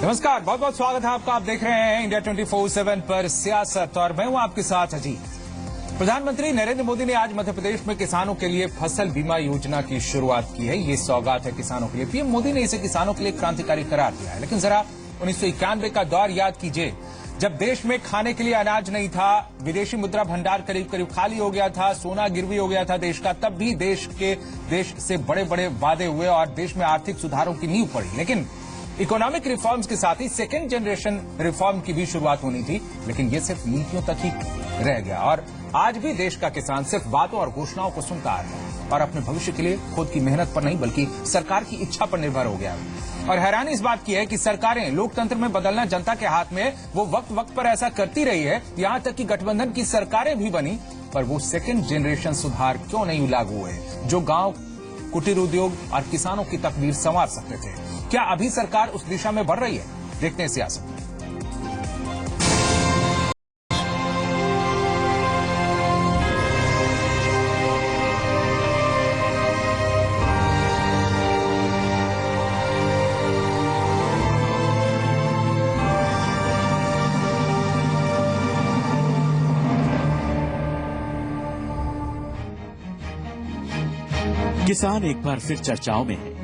नमस्कार, बहुत बहुत स्वागत है आपका। आप देख रहे हैं इंडिया 24/7 पर सियासत और मैं हूं आपके साथ अजीत। प्रधानमंत्री नरेंद्र मोदी ने आज मध्य प्रदेश में किसानों के लिए फसल बीमा योजना की शुरुआत की है। ये सौगात है किसानों के लिए। पीएम मोदी ने इसे किसानों के लिए क्रांतिकारी करार दिया है। लेकिन जरा 1991 का दौर याद कीजिए, जब देश में खाने के लिए अनाज नहीं था, विदेशी मुद्रा भंडार करीब करीब खाली हो गया था, सोना गिरवी हो गया था देश का। तब भी देश से बड़े बड़े वादे हुए और देश में आर्थिक सुधारों की नींव पड़ी। लेकिन इकोनॉमिक रिफॉर्म्स के साथ ही सेकेंड जनरेशन रिफॉर्म की भी शुरुआत होनी थी, लेकिन ये सिर्फ नीतियों तक ही रह गया। और आज भी देश का किसान सिर्फ बातों और घोषणाओं को सुनता है और अपने भविष्य के लिए खुद की मेहनत पर नहीं बल्कि सरकार की इच्छा पर निर्भर हो गया है। और हैरानी इस बात की है कि सरकारें, लोकतंत्र में बदलना जनता के हाथ में, वो वक्त वक्त पर ऐसा करती रही है। यहां तक कि गठबंधन की सरकारें भी बनी, पर वो सेकेंड जनरेशन सुधार क्यों नहीं लागू हुए जो गांव, कुटीर उद्योग और किसानों की तकदीर संवार सकते थे? क्या अभी सरकार उस दिशा में बढ़ रही है? देखते हैं सियासत में। किसान एक बार फिर चर्चाओं में है।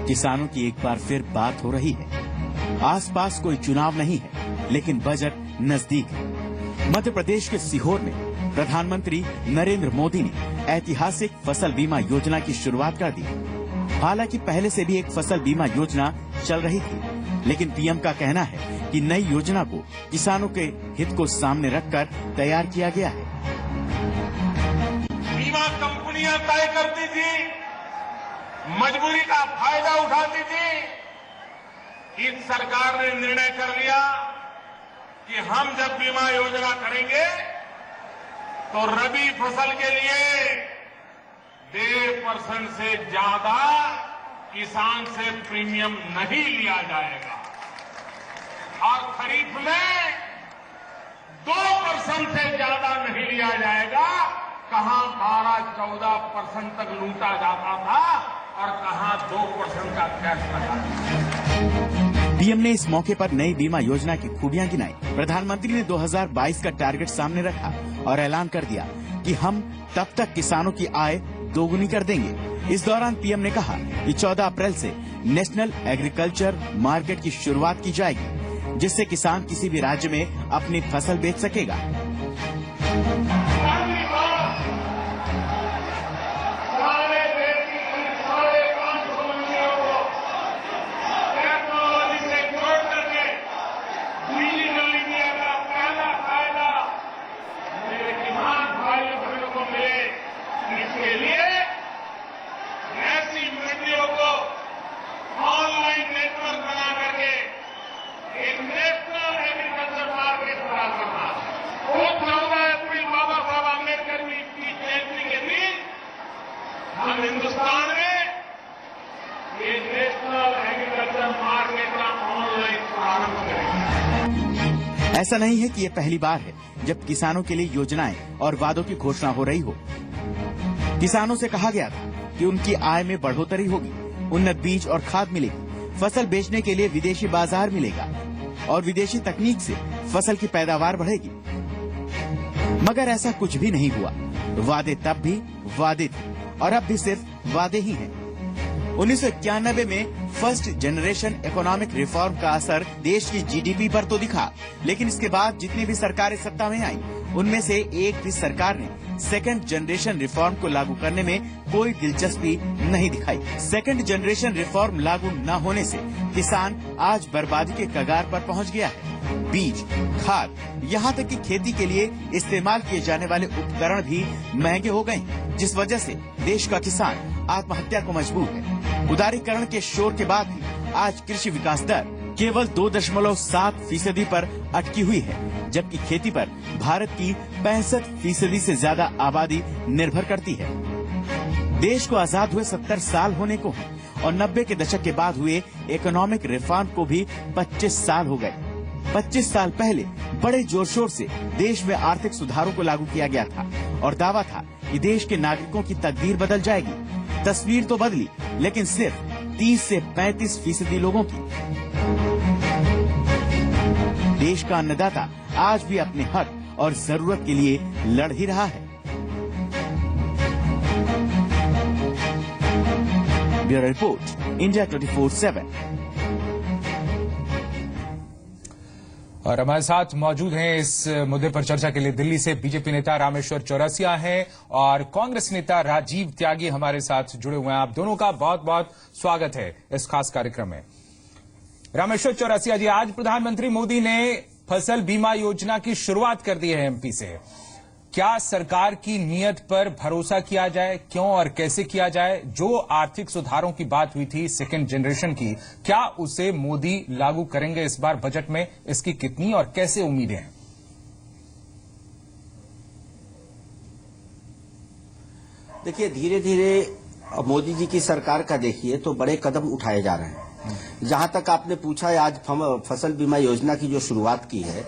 किसानों की एक बार फिर बात हो रही है। आसपास कोई चुनाव नहीं है, लेकिन बजट नजदीक है। मध्य प्रदेश के सीहोर में प्रधानमंत्री नरेंद्र मोदी ने ऐतिहासिक फसल बीमा योजना की शुरुआत कर दी। हालांकि पहले से भी एक फसल बीमा योजना चल रही थी, लेकिन पीएम का कहना है कि नई योजना को किसानों के हित को सामने रखकर तैयार किया गया है। बीमा कंपनियां तय करती थी, मजबूरी का फायदा उठाती थी। इस सरकार ने निर्णय कर लिया कि हम जब बीमा योजना करेंगे तो रबी फसल के लिए 1.5% से ज्यादा किसान से प्रीमियम नहीं लिया जाएगा और खरीफ में 2% से ज्यादा नहीं लिया जाएगा। कहां 12-14% तक लूटा जाता था और कहां 2% का टैक्स लगा। पीएम ने इस मौके पर नई बीमा योजना की खूबियां गिनाई। प्रधानमंत्री ने 2022 का टारगेट सामने रखा और ऐलान कर दिया कि हम तब तक किसानों की आय दोगुनी कर देंगे। इस दौरान पीएम ने कहा कि 14 अप्रैल से नेशनल एग्रीकल्चर मार्केट की शुरुआत की जाएगी, जिससे किसान किसी भी राज्य में अपनी फसल बेच सकेगा। हिंदुस्तान में ये नेशनल एग्रीकल्चर मार्केट का ऑनलाइन प्रारंभ करेंगे। ऐसा नहीं है कि ये पहली बार है जब किसानों के लिए योजनाएं और वादों की घोषणा हो रही हो। किसानों से कहा गया था कि उनकी आय में बढ़ोतरी होगी, उन्नत बीज और खाद मिलेगी, फसल बेचने के लिए विदेशी बाजार मिलेगा और विदेशी तकनीक से फसल की पैदावार बढ़ेगी। मगर ऐसा कुछ भी नहीं हुआ। वादे तब भी वादे थे और अब भी सिर्फ वादे ही हैं। 1991 में फर्स्ट जनरेशन इकोनॉमिक रिफॉर्म का असर देश की जीडीपी पर तो दिखा, लेकिन इसके बाद जितनी भी सरकारें सत्ता में आई, उनमें से एक भी सरकार ने सेकंड जनरेशन रिफॉर्म को लागू करने में कोई दिलचस्पी नहीं दिखाई। सेकंड जनरेशन रिफॉर्म लागू न होने से किसान आज बर्बादी के कगार पर पहुंच गया है। बीज, खाद, यहाँ तक कि खेती के लिए इस्तेमाल किए जाने वाले उपकरण भी महंगे हो गए, जिस वजह से देश का किसान आत्महत्या को मजबूर है। उदारीकरण के शोर के बाद भी आज कृषि विकास दर केवल 2.7% पर अटकी हुई है, जबकि खेती पर भारत की 65% से ज्यादा आबादी निर्भर करती है। देश को आजाद हुए 70 साल होने को हैं और 90 के दशक के बाद हुए इकोनॉमिक रिफॉर्म को भी 25 साल हो गए। 25 साल पहले बड़े जोर शोर से देश में आर्थिक सुधारों को लागू किया गया था और दावा था कि देश के नागरिकों की तकदीर बदल जाएगी। तस्वीर तो बदली, लेकिन सिर्फ 30 से 35% लोगों की। देश का अन्नदाता आज भी अपने हक और जरूरत के लिए लड़ ही रहा है। Bureau report, India 24/7। और हमारे साथ मौजूद हैं इस मुद्दे पर चर्चा के लिए दिल्ली से बीजेपी नेता रामेश्वर चौरसिया हैं और कांग्रेस नेता राजीव त्यागी हमारे साथ जुड़े हुए हैं। आप दोनों का बहुत बहुत स्वागत है इस खास कार्यक्रम में। रामेश्वर चौरसिया जी, आज प्रधानमंत्री मोदी ने फसल बीमा योजना की शुरुआत कर दी है एमपी से। क्या सरकार की नीयत पर भरोसा किया जाए? क्यों और कैसे किया जाए? जो आर्थिक सुधारों की बात हुई थी सेकेंड जनरेशन की, क्या उसे मोदी लागू करेंगे इस बार बजट में? इसकी कितनी और कैसे उम्मीदें हैं? देखिए, धीरे धीरे मोदी जी की सरकार का देखिए तो बड़े कदम उठाए जा रहे हैं। जहां तक आपने पूछा है, आज फसल बीमा योजना की जो शुरुआत की है,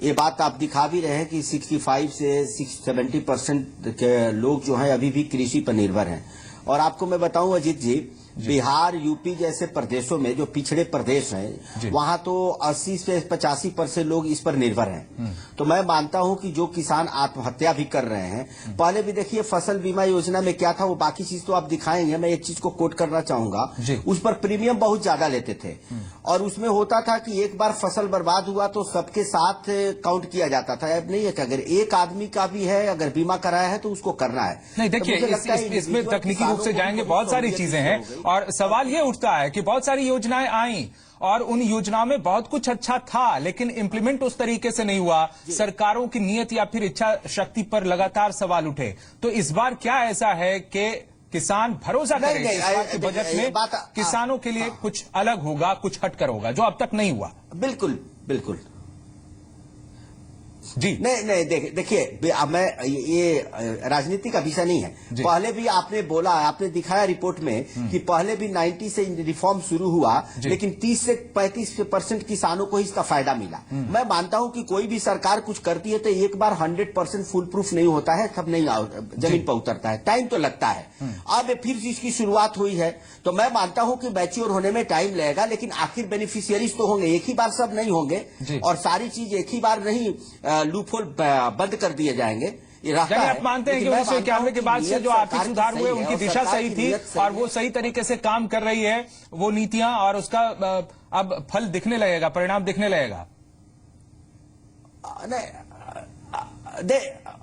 ये बात आप दिखा भी रहे हैं कि 65 से 70% के लोग जो हैं अभी भी कृषि पर निर्भर हैं। और आपको मैं बताऊं अजीत जी, बिहार, यूपी जैसे प्रदेशों में जो पिछड़े प्रदेश हैं, वहां तो 80 से 85% लोग इस पर निर्भर हैं। तो मैं मानता हूं कि जो किसान आत्महत्या भी कर रहे हैं, पहले भी देखिए फसल बीमा योजना में क्या था, वो बाकी चीज तो आप दिखाएंगे, मैं एक चीज को कोट करना चाहूंगा। उस पर प्रीमियम बहुत ज्यादा लेते थे और उसमें होता था कि एक बार फसल बर्बाद हुआ तो सबके साथ काउंट किया जाता था। अब नहीं है कि अगर एक आदमी का भी है, अगर बीमा कराया है तो उसको करना है। नहीं, देखिए इसमें तकनीकी रूप से जाएंगे, बहुत सारी चीजें हैं और सवाल ये उठता है कि बहुत सारी योजनाएं आई और उन योजनाओं में बहुत कुछ अच्छा था, लेकिन इंप्लीमेंट उस तरीके से नहीं हुआ। सरकारों की नीयत या फिर इच्छा शक्ति पर लगातार सवाल उठे। तो इस बार क्या ऐसा है कि किसान भरोसा करेंगे इस बार के बजट में किसानों के लिए कुछ अलग होगा, कुछ हटकर होगा, जो अब तक नहीं हुआ? बिल्कुल बिल्कुल जी। नहीं, देखिए मैं ये राजनीति का विषय नहीं है। पहले भी आपने बोला, आपने दिखाया रिपोर्ट में कि पहले भी 90 से रिफॉर्म शुरू हुआ, लेकिन 30 से 35% किसानों को इसका फायदा मिला। मैं मानता हूं कि कोई भी सरकार कुछ करती है तो एक बार 100% फुल प्रूफ नहीं होता है, तब नहीं जमीन पर उतरता है, टाइम तो लगता है। अब फिर इसकी शुरुआत हुई है तो मैं मानता हूं कि मैच्योर होने में टाइम लगेगा, लेकिन आखिर बेनिफिशियरीज तो होंगे, एक ही बार सब नहीं होंगे और सारी चीज एक ही बार नहीं लूपहोल बंद कर दिए जाएंगे। आप मानते हैं कि 1991 के बाद से जो आर्थिक सुधार हुए उनकी दिशा सही थी और वो सही तरीके से काम कर रही है वो नीतियां, और उसका अब फल दिखने लगेगा, परिणाम दिखने लगेगा?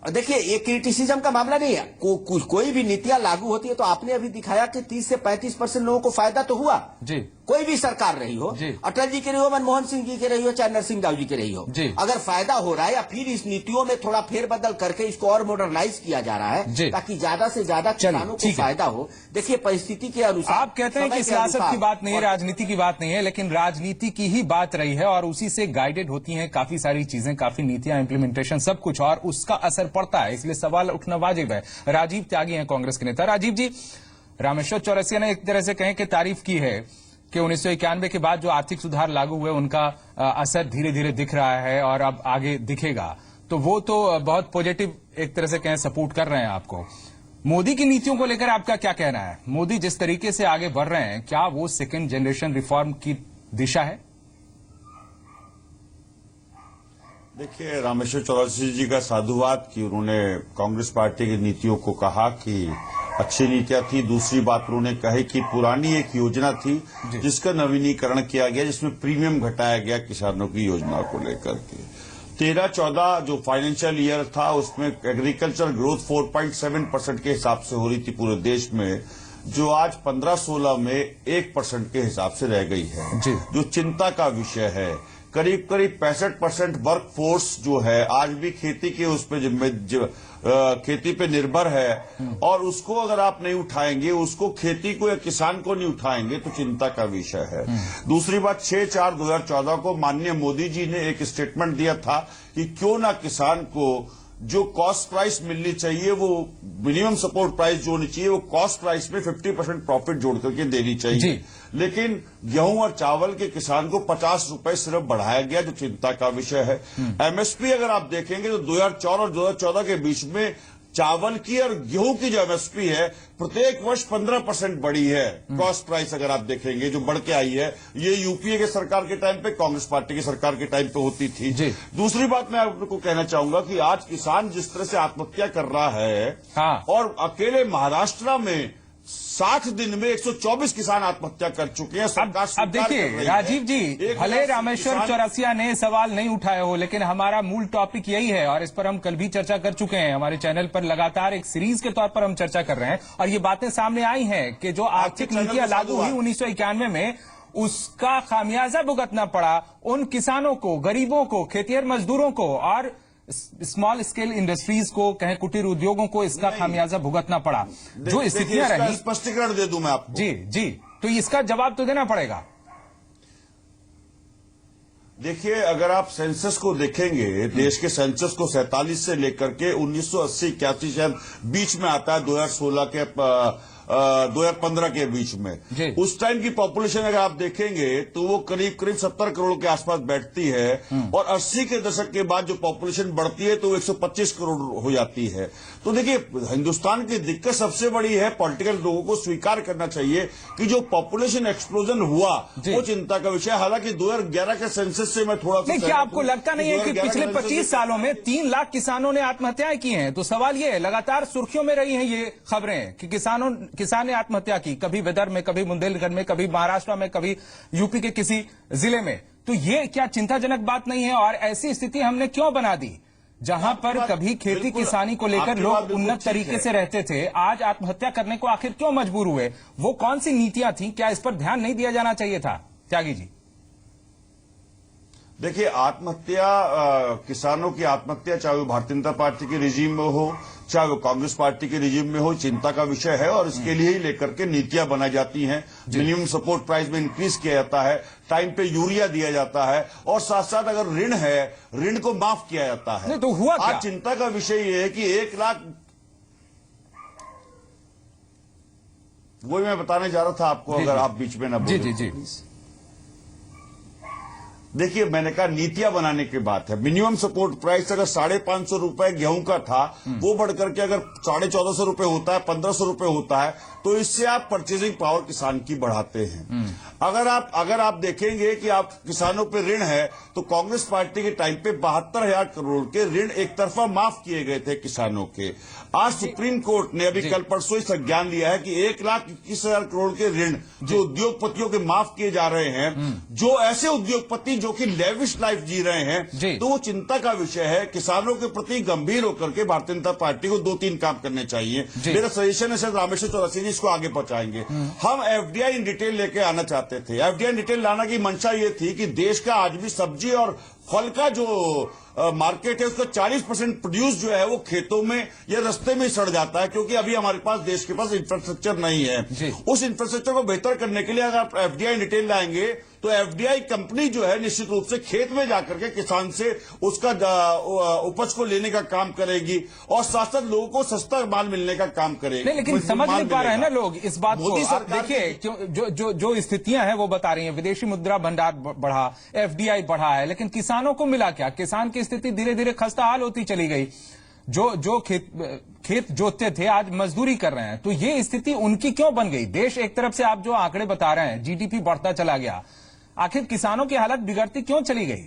देखिए, ये क्रिटिसिज्म का मामला नहीं है। कोई भी नीतियां लागू होती है तो आपने अभी दिखाया कि 30 से 35% लोगों को फायदा तो हुआ जी। कोई भी सरकार रही हो, अटल जी की रही हो, मनमोहन सिंह जी की रही हो, चाहे नरसिंह जी की रही हो, अगर फायदा हो रहा है या फिर इस नीतियों में थोड़ा फेरबदल करके इसको और मॉडर्नाइज किया जा रहा है ताकि ज्यादा से ज्यादा किसानों को फायदा हो। देखिए, परिस्थिति के अनुसार आप कहते हैं कि सियासत की बात नहीं है, राजनीति की बात नहीं है, लेकिन राजनीति की ही बात रही है और उसी से गाइडेड होती हैं काफी सारी चीजें, काफी नीतियां, इंप्लीमेंटेशन, सब कुछ, और उसका असर पड़ता है, इसलिए सवाल उठना वाजिब है। राजीव त्यागी हैं कांग्रेस के नेता। राजीव जी, रामेश्वर चौरसिया ने एक तरह से कहें कि तारीफ की है कि 1991 के बाद जो आर्थिक सुधार लागू हुए उनका असर धीरे धीरे दिख रहा है और अब आगे दिखेगा, तो वो तो बहुत पॉजिटिव एक तरह से कहें सपोर्ट कर रहे हैं आपको। मोदी की नीतियों को लेकर आपका क्या कहना है? मोदी जिस तरीके से आगे बढ़ रहे हैं, क्या वो सेकेंड जनरेशन रिफॉर्म की दिशा है? देखिए, रामेश्वर चौरसिया जी का साधुवाद कि उन्होंने कांग्रेस पार्टी की नीतियों को कहा कि अच्छी नीतियां थी। दूसरी बात उन्होंने कही कि पुरानी एक योजना थी जिसका नवीनीकरण किया गया, जिसमें प्रीमियम घटाया गया किसानों की योजना को लेकर के। 13-14 जो फाइनेंशियल ईयर था उसमें एग्रीकल्चर ग्रोथ 4.7% के हिसाब से हो रही थी पूरे देश में, जो आज 15-16 में 1% के हिसाब से रह गई है, जो चिंता का विषय है। करीब 65% वर्क फोर्स जो है आज भी खेती के उस पे खेती पे निर्भर है और उसको अगर आप नहीं उठाएंगे, उसको खेती को या किसान को नहीं उठाएंगे तो चिंता का विषय है। दूसरी बात, 6/4/2014 को माननीय मोदी जी ने एक स्टेटमेंट दिया था कि क्यों ना किसान को जो कॉस्ट प्राइस मिलनी चाहिए, वो मिनिमम सपोर्ट प्राइस जो होनी चाहिए, वो कॉस्ट प्राइस में 50% प्रॉफिट जोड़ करके देनी चाहिए। लेकिन गेहूं और चावल के किसान को 50 रुपए सिर्फ बढ़ाया गया, जो चिंता का विषय है। एमएसपी अगर आप देखेंगे तो 2004 और 2014 के बीच में चावल की और गेहूं की जो एमएसपी है प्रत्येक वर्ष 15% बढ़ी है। कॉस्ट प्राइस अगर आप देखेंगे जो बढ़ के आई है, ये यूपीए के सरकार के टाइम पे, कांग्रेस पार्टी की सरकार के टाइम पे होती थी। दूसरी बात मैं आपको कहना चाहूंगा कि आज किसान जिस तरह से आत्महत्या कर रहा है, और अकेले महाराष्ट्र में 60 दिन में 124 किसान आत्महत्या कर चुके हैं। सरकार अब देखिए राजीव जी, भले रामेश्वर चौरसिया ने सवाल नहीं उठाए हो, लेकिन हमारा मूल टॉपिक यही है और इस पर हम कल भी चर्चा कर चुके हैं। हमारे चैनल पर लगातार एक सीरीज के तौर पर हम चर्चा कर रहे हैं और ये बातें सामने आई हैं कि जो आर्थिक नीतियां लागू हुई 1991 में, उसका खामियाजा भुगतना पड़ा उन किसानों को, गरीबों को, खेतिहर मजदूरों को और स्मॉल स्केल इंडस्ट्रीज को, कहें कुटीर उद्योगों को इसका खामियाजा भुगतना पड़ा। जो स्थितियां रही, स्पष्टीकरण दे दूं मैं आपको। जी, तो इसका जवाब तो देना पड़ेगा। देखिए, अगर आप सेंसस को देखेंगे, देश के सेंसस को 47 से लेकर के 1980-81 शायद बीच में आता है, 2016 के 2015 के बीच में, उस टाइम की पॉपुलेशन अगर आप देखेंगे तो वो करीब 70 करोड़ के आसपास बैठती है, और 80 के दशक के बाद जो पॉपुलेशन बढ़ती है तो 125 करोड़ हो जाती है। तो देखिए, हिंदुस्तान की दिक्कत सबसे बड़ी है, पॉलिटिकल लोगों को स्वीकार करना चाहिए कि जो पॉपुलेशन एक्सप्लोजन हुआ वो चिंता का विषय। हालांकि 2011 के सेंसस से मैं थोड़ा सा, क्या आपको लगता नहीं है कि पिछले 25 सालों में 3 लाख किसानों ने आत्महत्याएं की हैं? तो सवाल ये है, लगातार सुर्खियों में रही हैं ये खबरें कि किसान ने आत्महत्या की, कभी विदर्भ में, कभी बुंदेलखंड में, कभी महाराष्ट्र में, कभी यूपी के किसी जिले में। तो ये क्या चिंताजनक बात नहीं है? और ऐसी स्थिति हमने क्यों बना दी जहां पर कभी खेती किसानी को लेकर लोग उन्नत तरीके से रहते थे, आज आत्महत्या करने को आखिर क्यों मजबूर हुए? वो कौन सी नीतियां थी? क्या इस पर ध्यान नहीं दिया जाना चाहिए था? त्यागी जी, देखिए, आत्महत्या, किसानों की आत्महत्या, चाहे वो भारतीय जनता पार्टी के रिजीम में हो, चाहे वो कांग्रेस पार्टी के रिजीम में हो, चिंता का विषय है और इसके लिए ही लेकर के नीतियां बनाई जाती हैं। मिनिमम सपोर्ट प्राइस में इंक्रीज किया जाता है, टाइम पे यूरिया दिया जाता है, और साथ साथ अगर ऋण है, ऋण को माफ किया जाता है। तो हुआ क्या? आज चिंता का विषय ये है कि 1 लाख, वही मैं बताने जा रहा था आपको, अगर आप बीच में ना बोले। जी। देखिए, मैंने कहा नीतियां बनाने की बात है। मिनिमम सपोर्ट प्राइस अगर 550 रुपए गेहूं का था, वो बढ़ करके अगर 1450 रुपए होता है, 1500 रुपए होता है, तो इससे आप परचेजिंग पावर किसान की बढ़ाते हैं। अगर आप देखेंगे कि आप किसानों पे ऋण है, तो कांग्रेस पार्टी के टाइम पे 72,000 करोड़ के ऋण एक तरफा माफ किए गए थे किसानों के। आज सुप्रीम कोर्ट ने अभी कल परसों ही संज्ञान लिया है कि 1,21,000 करोड़ के ऋण जो उद्योगपतियों के माफ किए जा रहे हैं, जो ऐसे उद्योगपति जो कि लेविश लाइफ जी रहे हैं, तो वो चिंता का विषय है। किसानों के प्रति गंभीर होकर के भारतीय जनता पार्टी को 2-3 काम करने चाहिए। मेरा सजेशन है, शायद रामेश्वर चौरसिया जी इसको आगे पहुंचाएंगे। हम एफडीआई इन डिटेल लेके आना चाहते थे। एफडीआई इन डिटेल लाना की मंशा ये थी कि देश का आज भी सब्जी और फल का जो मार्केट है, उसका 40% प्रोड्यूस जो है वो खेतों में या रास्ते में सड़ जाता है, क्योंकि अभी हमारे पास, देश के पास इंफ्रास्ट्रक्चर नहीं है। उस इंफ्रास्ट्रक्चर को बेहतर करने के लिए अगर आप एफडीआई डिटेल लाएंगे, तो एफडीआई कंपनी जो है निश्चित रूप से खेत में जाकर के किसान से उसका उपज को लेने का काम करेगी, और साथ साथ लोगों को सस्ता माल मिलने का काम करेगी। नहीं, लेकिन समझ नहीं पा रहे हैं ना लोग इस बात को। देखिए, जो स्थितियां हैं वो बता रही हैं, विदेशी मुद्रा भंडार बढ़ा, एफडीआई बढ़ा है, लेकिन किसानों को मिला क्या? किसान की स्थिति धीरे धीरे खस्ता हाल होती चली गई। जो खेत जोतते थे आज मजदूरी कर रहे हैं। तो ये स्थिति उनकी क्यों बन गई? देश एक तरफ से आप जो आंकड़े बता रहे हैं, जीडीपी बढ़ता चला गया, आखिर किसानों की हालत बिगड़ती क्यों चली गई?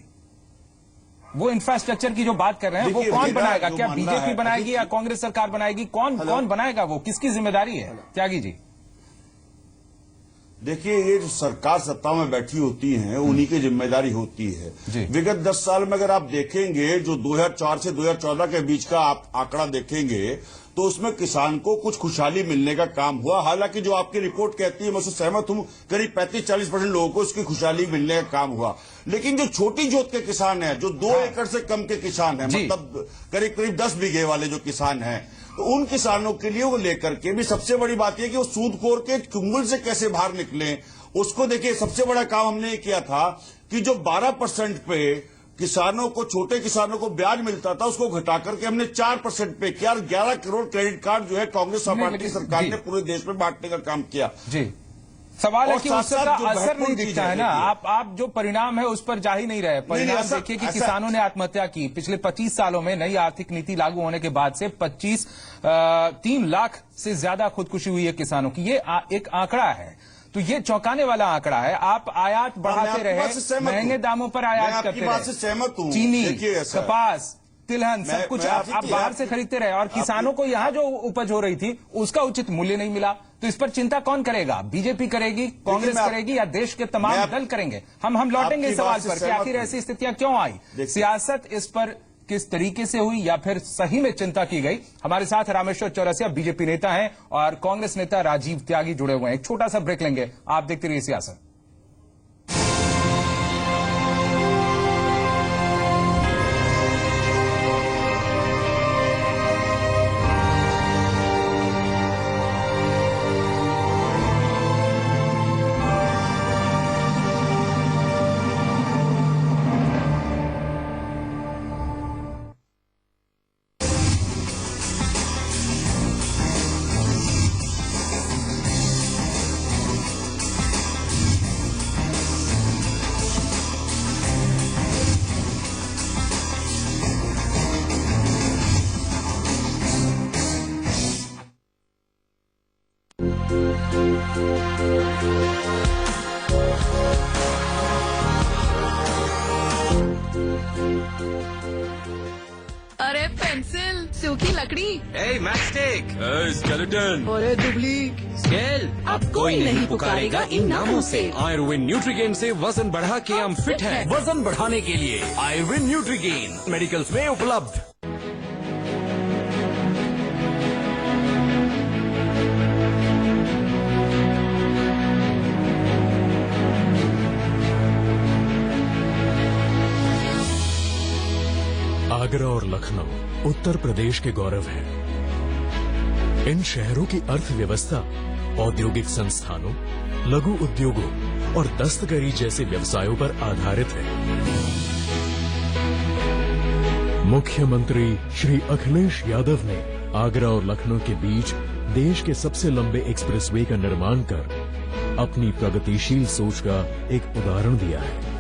वो इंफ्रास्ट्रक्चर की जो बात कर रहे हैं, वो कौन बनाएगा? क्या बीजेपी बनाएगी या कांग्रेस सरकार बनाएगी? कौन बनाएगा? वो किसकी जिम्मेदारी है? त्यागी जी, देखिए, ये जो सरकार सत्ता में बैठी होती है, उन्हीं की जिम्मेदारी होती है। विगत 10 साल में अगर आप देखेंगे, जो 2004 से 2014 के बीच का आप आंकड़ा देखेंगे, तो उसमें किसान को कुछ खुशहाली मिलने का काम हुआ। हालांकि जो आपकी रिपोर्ट कहती है, मैं उससे सहमत हूं, करीब 35-40% लोगों को उसकी खुशहाली मिलने का काम हुआ। लेकिन जो छोटी जोत के किसान हैं, जो 2 एकड़ से कम के किसान हैं, मतलब करीब 10 बीघे वाले जो किसान हैं, तो उन किसानों के लिए वो लेकर के भी सबसे बड़ी बात यह कि वो सूदखोर के चुंगल से कैसे बाहर निकले, उसको देखिए। सबसे बड़ा काम हमने ये किया था कि जो 12% पे किसानों को, छोटे किसानों को ब्याज मिलता था, उसको घटा करके हमने 4% पे किया। 11 करोड़ क्रेडिट कार्ड जो है कांग्रेस पार्टी सरकार ने पूरे देश में बांटने का काम किया। सवाल है और कि साथ उसका साथ जो असर नहीं महत्वपूर्ण चीज दिखता है ना। देखिए। आप जो परिणाम है उस पर जा ही नहीं रहे। परिणाम असर- देखिए कि असर- किसानों ने आत्महत्या की। पिछले 25 सालों में नई आर्थिक नीति लागू होने के बाद से 3 लाख से ज्यादा खुदकुशी हुई है किसानों की। ये एक आंकड़ा है, तो ये चौंकाने वाला आंकड़ा है। आप आयात बढ़ाते आपकी बात से रहे, सहमत महंगे हूं। दामों पर मैं आयात आपकी करते बात से रहे, सहमत हूं। चीनी, देखिए ऐसा है। कपास, तिलहन, सब मैं- कुछ मैं आप आपकी- बाहर से खरीदते रहे और किसानों को यहाँ जो उपज हो रही थी उसका उचित मूल्य नहीं मिला। तो इस पर चिंता कौन करेगा? बीजेपी करेगी, कांग्रेस करेगी, या देश के तमाम दल करेंगे? हम लौटेंगे आपकी इस सवाल बात से पर कि सहमत आखिर हूं। ऐसी स्थितियां क्यों आई, सियासत इस पर किस तरीके से हुई, या फिर सही में चिंता की गई। हमारे साथ रामेश्वर चौरसिया बीजेपी नेता हैं और कांग्रेस नेता राजीव त्यागी जुड़े हुए हैं। एक छोटा सा ब्रेक लेंगे, आप देखते रहिए सियासत। अरे पेंसिल, सूखी लकड़ी, Hey, matchstick! Hey, skeleton! अरे दुबली, स्केल! अब कोई नहीं पुकारेगा इन नामों से। आयुर्वेद न्यूट्रीगेन से वजन बढ़ा के हम फिट हैं। वजन बढ़ाने के लिए आयुर्वेद न्यूट्रीगेन मेडिकल्स में उपलब्ध। आगरा और लखनऊ उत्तर प्रदेश के गौरव हैं। इन शहरों की अर्थव्यवस्था औद्योगिक संस्थानों, लघु उद्योगों और दस्तकारी जैसे व्यवसायों पर आधारित है। मुख्यमंत्री श्री अखिलेश यादव ने आगरा और लखनऊ के बीच देश के सबसे लंबे एक्सप्रेसवे का निर्माण कर अपनी प्रगतिशील सोच का एक उदाहरण दिया है।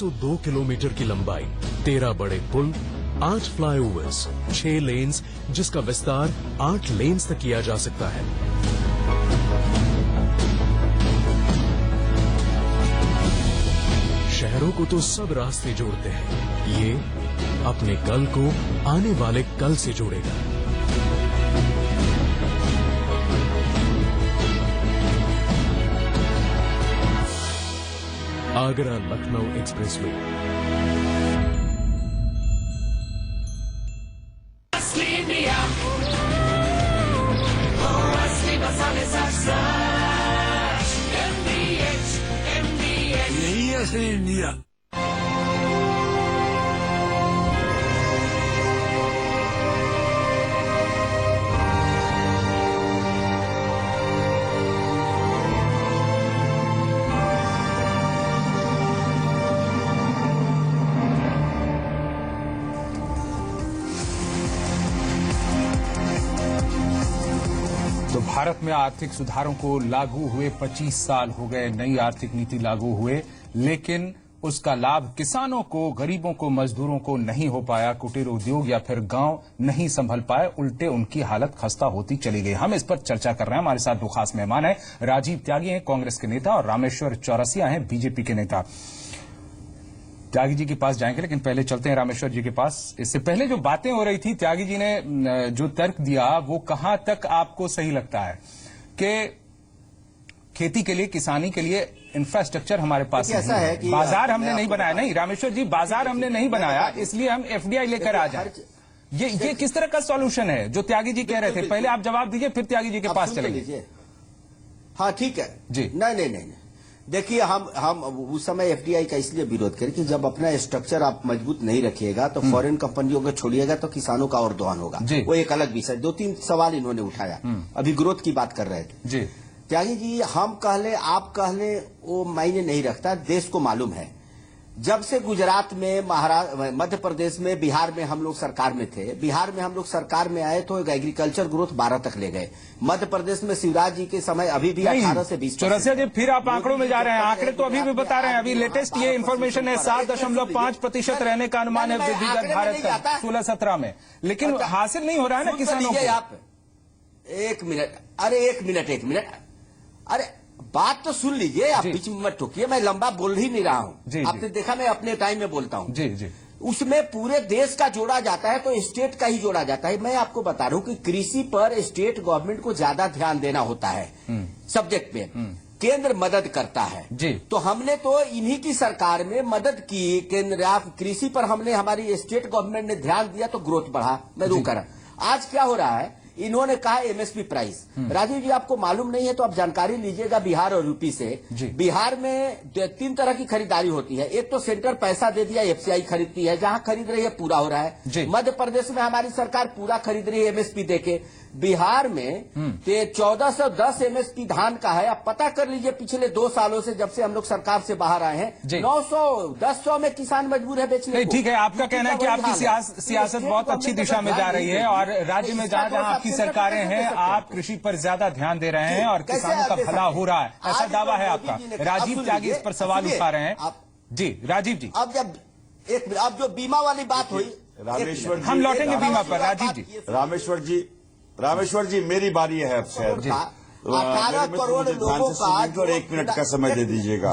दो किलोमीटर की लंबाई, 13 बड़े पुल, 8 फ्लाईओवर्स, 6 लेन्स, जिसका विस्तार 8 लेन्स तक किया जा सकता है। शहरों को तो सब रास्ते जोड़ते हैं, ये अपने कल को आने वाले कल से जोड़ेगा। आगरा लखनऊ एक्सप्रेसवे। यही असली इंडिया। तो भारत में आर्थिक सुधारों को लागू हुए 25 साल हो गए, नई आर्थिक नीति लागू हुए, लेकिन उसका लाभ किसानों को, गरीबों को, मजदूरों को नहीं हो पाया। कुटीर उद्योग या फिर गांव नहीं संभल पाए, उल्टे उनकी हालत खस्ता होती चली गई। हम इस पर चर्चा कर रहे हैं। हमारे साथ दो खास मेहमान हैं। राजीव त्यागी हैं कांग्रेस के नेता और रामेश्वर चौरसिया हैं बीजेपी के नेता। त्यागी जी के पास जाएंगे, लेकिन पहले चलते हैं रामेश्वर जी के पास। इससे पहले जो बातें हो रही थी, त्यागी जी ने जो तर्क दिया वो कहां तक आपको सही लगता है कि खेती के लिए, किसानी के लिए इंफ्रास्ट्रक्चर हमारे पास नहीं ऐसा है कि बाजार हमने नहीं बनाया। नहीं रामेश्वर जी, बाजार हमने नहीं बनाया, इसलिए हम एफडीआई लेकर आ जाए। ये किस तरह का सॉल्यूशन है जो त्यागी जी कह रहे थे? पहले आप जवाब दीजिए, फिर त्यागी जी के पास चलेंगे। हाँ ठीक है जी। नहीं, देखिए हम उस समय एफडीआई का इसलिए विरोध करें कि जब अपना स्ट्रक्चर आप मजबूत नहीं रखिएगा तो फॉरेन कंपनियों को छोड़िएगा तो किसानों का और दोहन होगा। वो एक अलग विषय। 2-3 सवाल इन्होंने उठाया। अभी ग्रोथ की बात कर रहे थे जी। त्यागी जी, हम कह ले आप कह ले वो मायने नहीं रखता। देश को मालूम है, जब से गुजरात में, महाराष्ट्र, मध्य प्रदेश में, बिहार में हम लोग सरकार में थे, बिहार में हम लोग सरकार में आए तो एग्रीकल्चर ग्रोथ 12 तक ले गए। मध्य प्रदेश में शिवराज जी के समय अभी भी 18 से 20। चौरसिया जी, फिर आप आंकड़ों में जा रहे हैं। आंकड़े तो अभी भी बता रहे हैं, अभी लेटेस्ट ये इन्फॉर्मेशन है 7.5% रहने का अनुमान है वृद्धि दर भारत का 16-17 में, लेकिन हासिल नहीं हो रहा है ना किसानों को। आप एक मिनट, अरे एक मिनट, अरे बात तो सुन लीजिए, आप बीच में मत टोकिए। मैं लंबा बोल ही नहीं रहा हूँ, आपने देखा मैं अपने टाइम में बोलता हूँ। जी। उसमें पूरे देश का जोड़ा जाता है तो स्टेट का ही जोड़ा जाता है। मैं आपको बता रहा हूँ कि कृषि पर स्टेट गवर्नमेंट को ज्यादा ध्यान देना होता है सब्जेक्ट पे, केंद्र मदद करता है जी। तो हमने तो इन्हीं की सरकार में मदद की, केंद्र आप कृषि पर हमने, हमारी स्टेट गवर्नमेंट ने ध्यान दिया तो ग्रोथ बढ़ा। मैं रू कर आज क्या हो रहा है, इन्होंने कहा एमएसपी प्राइस। राजीव जी, आपको मालूम नहीं है तो आप जानकारी लीजिएगा बिहार और यूपी से। बिहार में 3 तरह की खरीदारी होती है। एक तो सेंटर पैसा दे दिया, एफसीआई खरीदती है, जहां खरीद रही है पूरा हो रहा है। मध्य प्रदेश में हमारी सरकार पूरा खरीद रही है एमएसपी देके। बिहार में 1410 एमएसपी धान का है। आप पता कर लीजिए पिछले 2 सालों से, जब से हम लोग सरकार से बाहर आए हैं, 900-1000 में किसान मजबूर है बेचने को। ठीक है, आपका कहना है कि आपकी सियासत बहुत अच्छी दिशा में जा रही है और राज्य में जहां जहां आपकी सरकारें हैं आप कृषि पर ज्यादा ध्यान दे रहे हैं और किसानों का भला हो रहा है, ऐसा दावा है आपका। राजीव त्यागी इस पर सवाल उठा रहे हैं। जी राजीव जी, अब जो बीमा वाली बात हुई, रामेश्वर जी, हम लौटेंगे बीमा पर। राजीव जी, रामेश्वर जी, मेरी बारी है अब शायद। 18 करोड़ लोगों का 1 मिनट का समय दे दीजिएगा।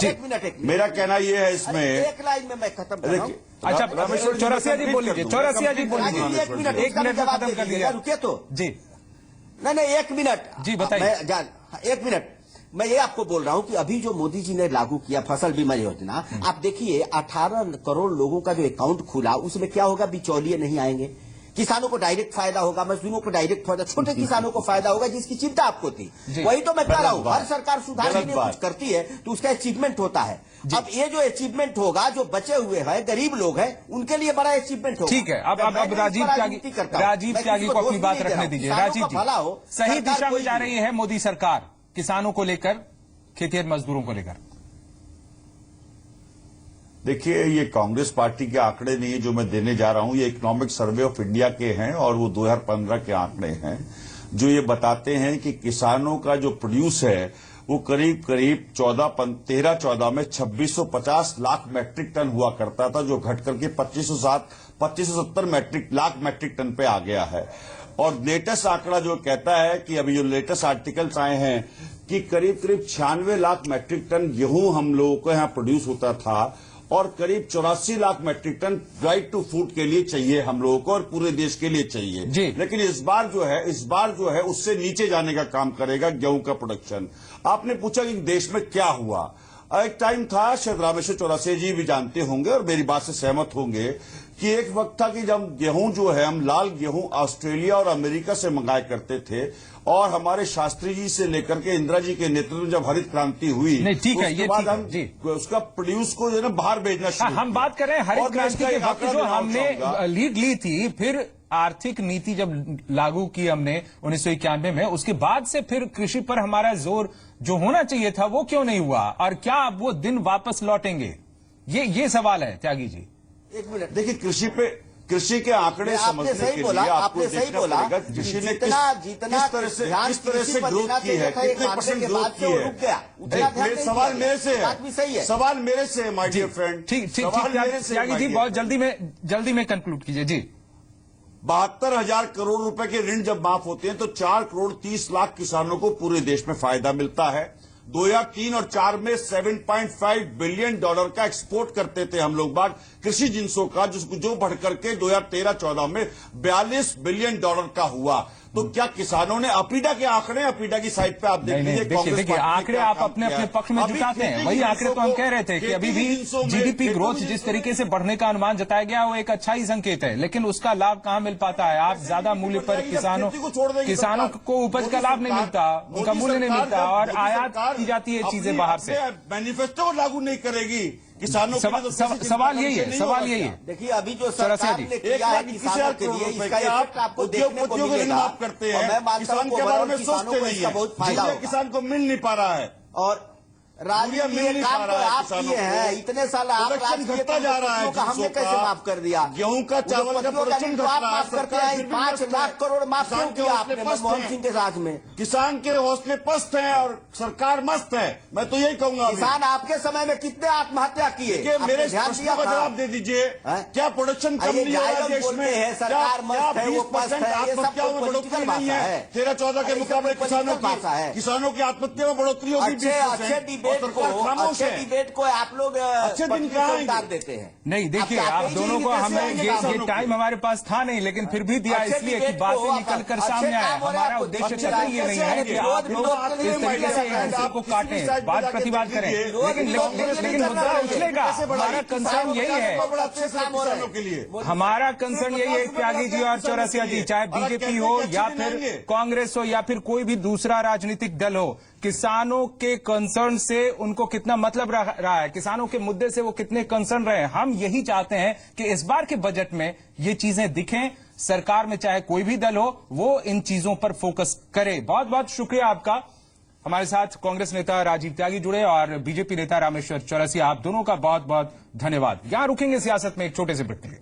मेरा कहना यह है इसमें, एक लाइन में मैं खत्म कर रहा हूं। अच्छा चौरसिया जी बोल लीजिए, चौरसिया जी बोल लीजिए, 1 मिनट में खत्म कर लीजिए। रुके तो जी, नहीं 1 मिनट जी बताइए। 1 मिनट मैं ये आपको बोल रहा हूं कि अभी जो मोदी जी ने लागू किया फसल बीमा योजना, आप देखिए 18 करोड़ लोगों का जो अकाउंट खुला, उसमें क्या होगा, बिचौलिए नहीं आएंगे, किसानों को डायरेक्ट फायदा होगा, मजदूरों को डायरेक्ट फायदा, छोटे किसानों को फायदा होगा, जिसकी चिंता आपको थी। वही तो मैं कह रहा हूँ, हर सरकार सुधार के लिए कुछ करती है तो उसका अचीवमेंट होता है। अब ये जो अचीवमेंट होगा, जो बचे हुए हैं गरीब लोग हैं, उनके लिए बड़ा अचीवमेंट होगा। ठीक है, अब राजीव त्यागी को अपनी बात रखने दीजिए। राजीव जी, सही दिशा में जा रही है मोदी सरकार किसानों को लेकर, खेतिहर मजदूरों को लेकर। देखिए, ये कांग्रेस पार्टी के आंकड़े नहीं है जो मैं देने जा रहा हूं, ये इकोनॉमिक सर्वे ऑफ इंडिया के हैं और वो 2015 के आंकड़े हैं, जो ये बताते हैं कि किसानों का जो प्रोड्यूस है वो करीब 13-14 में 2650 लाख मैट्रिक टन हुआ करता था, जो घट करके 2570 लाख मैट्रिक टन पे आ गया है। और लेटेस्ट आंकड़ा जो कहता है कि अभी जो लेटेस्ट आर्टिकल्स आए हैं कि करीब 96 लाख मैट्रिक टन गेहूं हम लोगों को यहाँ प्रोड्यूस होता था और करीब 84 lakh metric tonne right to food के लिए चाहिए हम लोगों को और पूरे देश के लिए चाहिए। लेकिन इस बार जो है उससे नीचे जाने का काम करेगा गेहूं का प्रोडक्शन। आपने पूछा कि देश में क्या हुआ। एक टाइम था, शायद रामेश्वर चौरसिया जी भी जानते होंगे और मेरी बात से सहमत होंगे, कि एक वक्त था कि जब गेहूं जो है, हम लाल गेहूं ऑस्ट्रेलिया और अमेरिका से मंगाया करते थे और हमारे शास्त्री जी से लेकर के इंदिरा जी के नेतृत्व में जब हरित क्रांति हुई, ठीक है, उसके बाद हम उसका प्रोड्यूस को जो है ना बाहर भेजना शुरू। हम बात कर रहे हैं हरित क्रांति के वक्त जो हमने लीड ली थी, फिर आर्थिक नीति जब लागू की हमने 1991 में, उसके बाद से फिर कृषि पर हमारा जोर जो होना चाहिए था वो क्यों नहीं हुआ, और क्या अब वो दिन वापस लौटेंगे, ये सवाल है त्यागी जी। 1 मिनट, देखिए, कृषि के आंकड़े समझने के लिए आपको देखना पड़ेगा कृषि ने किस तरह से ग्रोथ की है, कितने परसेंट ग्रोथ की है। सवाल मेरे से है माय डियर फ्रेंड। ठीक त्यागी जी, बहुत जल्दी में कंक्लूड कीजिए जी। 72,000 करोड़ रुपए के ऋण जब माफ होते हैं तो 4 करोड़ 30 लाख किसानों को पूरे देश में फायदा मिलता है। 2003 और 2004 में $7.5 बिलियन का एक्सपोर्ट करते थे हम लोग बात कृषि जिंसों का, जो बढ़ करके 2013-14 में $42 बिलियन का हुआ। तो क्या किसानों ने, अपीडा के आंकड़े, अपीडा की साइट पे आप देख लीजिए, देखिए आंकड़े आप अपने पक्ष में जुटाते हैं, वही आंकड़े तो हम कह रहे थे कि अभी भी जीडीपी ग्रोथ जिस तरीके से बढ़ने का अनुमान जताया गया वो एक अच्छा ही संकेत है, लेकिन उसका लाभ कहां मिल पाता है। आप ज्यादा मूल्य पर किसानों को उपज का लाभ नहीं मिलता, उनका मूल्य नहीं मिलता और आयात की जाती है चीजें बाहर से। मैनिफेस्टो लागू नहीं करेगी, किसानों के लिए तो किसी चीज सवाल का यही है, नहीं सवाल होगा यही क्या? है। देखिए अभी जो चौरसिया सरकार जी, ने किया है किसानों के लिए इसका इफेक्ट आपको देखने को उद्योग मिलेगा। माफ करते और मैं हैं, मानता हूं किसान के बारे में किसानों सोचते को नहीं इसका है, बहुत फायदा जिससे होगा। किसान को मिल नहीं पा रहा है। और राजनीति मिल ये नहीं काम पा तो रहा है आप किसानों किए हैं, को। इतने साल आप प्रोडक्शन राज किए, घटता जा रहा है उद्योगपतियों का हमने जिनसों कैसे का। माफ कर दिया? गेहूं का, चावल का उद्योगपतियों प्रोडक्शन तो घट आप रहा है, माफ करते सरकार हैं, फिर भी 5 मस्त लाख है। करोड़ माफ क्यों किसान के किया हौसले आपने पस्त मनमोहन हैं। सिंह के साथ में? किसान के हौसले पस्त हैं और सरकार मस्त है। मैं तो यही कहूंगा अभी। किसान आपके समय में कितने आत्महत्या किए? देखिए, आपने मेरे ध्यान प्रश्नों दिया का था? जवाब दे दीजिए। हैं? क्या प्रोडक्शन कम ये नहीं हो रहा जायज देश बोलते में? हैं, सरकार मस्त है, वो मस्त है, ये सब आत्महत्याओं में कोई बढ़ोतरी political नहीं भाषा है। है। 13-14 के ये सब मुकाबले कोई किसानों political भाषा है। किसानों की आत्महत्या में बढ़ोतरी होगी 20%। अच्छे डिबेट को आप लोग अच्छे दिन पटरी कहाँ से आएंगे? उतार देते हैं। नहीं देखिए, अब आप चाहते ही दोनों नहीं को कि कैसे हमें आएंगे ये किसानों टाइम हमारे पास था नहीं, लेकिन फिर भी दिया अच्छे इसलिए कि डिबेट को बातें आप निकल कर अच्छे सामने आए। काम हो रहे हैं, हमारा आपको उद्देश्य धमकी कतई ये नहीं है कि आप लोग इस तरीके से एक दूसरे को काटें, बात प्रतिवाद करें, लेकिन मुद्दा उछलेगा। हमारा कंसर्न यही है, हमारा कंसर्न यही है त्यागी जी और चौरसिया जी, चाहे बीजेपी हो या फिर कांग्रेस हो या फिर कोई भी दूसरा राजनीतिक दल हो, किसानों के कंसर्न से उनको कितना मतलब रहा है, किसानों के मुद्दे से वो कितने कंसर्न रहे हैं। हम यही चाहते हैं कि इस बार के बजट में ये चीजें दिखें, सरकार में चाहे कोई भी दल हो वो इन चीजों पर फोकस करे। बहुत बहुत शुक्रिया आपका। हमारे साथ कांग्रेस नेता राजीव त्यागी जुड़े और बीजेपी नेता रामेश्वर चौरसिया, आप दोनों का बहुत बहुत धन्यवाद। यहां रुकेंगे सियासत में एक छोटे से ब्रेक के लिए।